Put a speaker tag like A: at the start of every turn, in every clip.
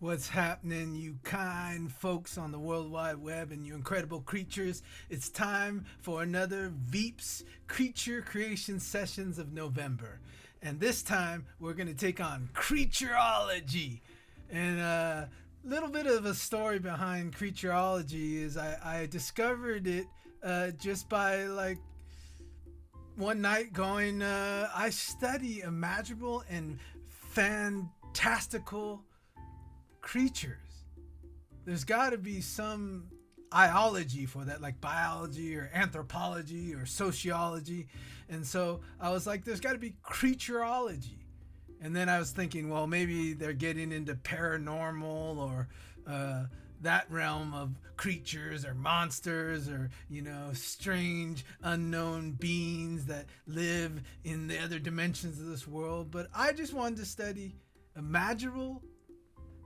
A: What's happening, you kind folks on the World Wide Web and you incredible creatures? It's time for another Veeps Creature Creation Sessions of November. And this time, we're going to take on Creaturology. And a little bit of a story behind Creaturology is I discovered it just by one night going, I study imaginable and fantastical creatures. There's got to be some iology for that, like biology or anthropology or sociology. And so I was like, there's got to be creaturology. And then I was thinking, well, maybe they're getting into paranormal or that realm of creatures or monsters or, strange unknown beings that live in the other dimensions of this world. But I just wanted to study imaginable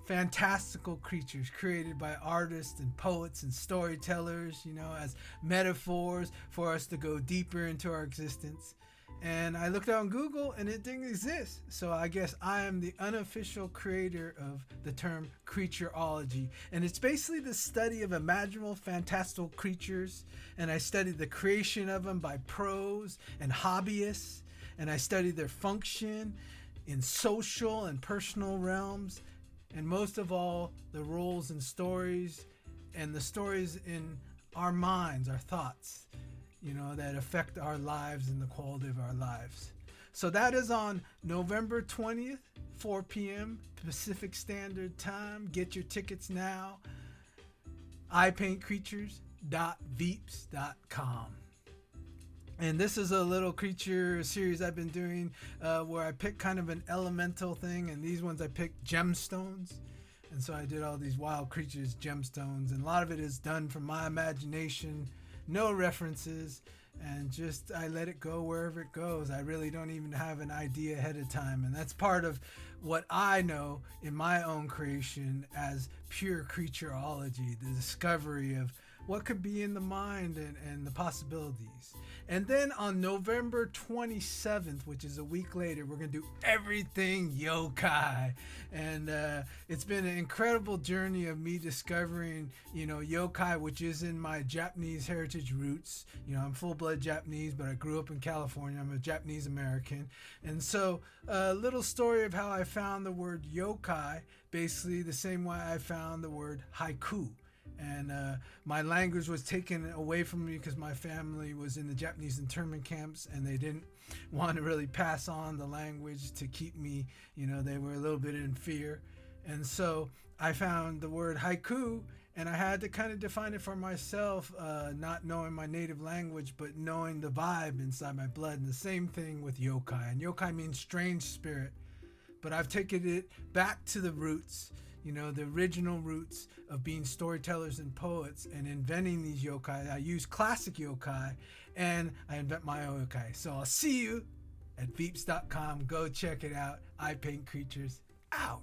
A: fantastical creatures created by artists and poets and storytellers, as metaphors for us to go deeper into our existence. And I looked on Google and it didn't exist. So I guess I am the unofficial creator of the term creaturology. And it's basically the study of imaginable fantastical creatures. And I study the creation of them by pros and hobbyists. And I study their function in social and personal realms. And most of all, the roles and stories and the stories in our minds, our thoughts, that affect our lives and the quality of our lives. So that is on November 20th, 4 p.m. Pacific Standard Time. Get your tickets now. ipaintcreatures.veeps.com. And this is a little creature series I've been doing where I pick kind of an elemental thing. And these ones I picked gemstones. And so I did all these wild creatures, gemstones. And a lot of it is done from my imagination. No references. And just I let it go wherever it goes. I really don't even have an idea ahead of time. And that's part of what I know in my own creation as pure creaturology. The discovery of what could be in the mind and the possibilities. And then on November 27th, which is a week later, we're going to do everything yokai. And it's been an incredible journey of me discovering, yokai, which is in my Japanese heritage roots. I'm full-blood Japanese, but I grew up in California. I'm a Japanese American. And so a little story of how I found the word yokai, basically the same way I found the word haiku. And my language was taken away from me because my family was in the Japanese internment camps and they didn't want to really pass on the language to keep me, they were a little bit in fear. And so I found the word haiku and I had to kind of define it for myself, not knowing my native language, but knowing the vibe inside my blood. And the same thing with yokai. And yokai means strange spirit. But I've taken it back to the roots. The original roots of being storytellers and poets and inventing these yokai. I use classic yokai and I invent my own yokai. So I'll see you at veeps.com. Go check it out. I Paint Creatures out.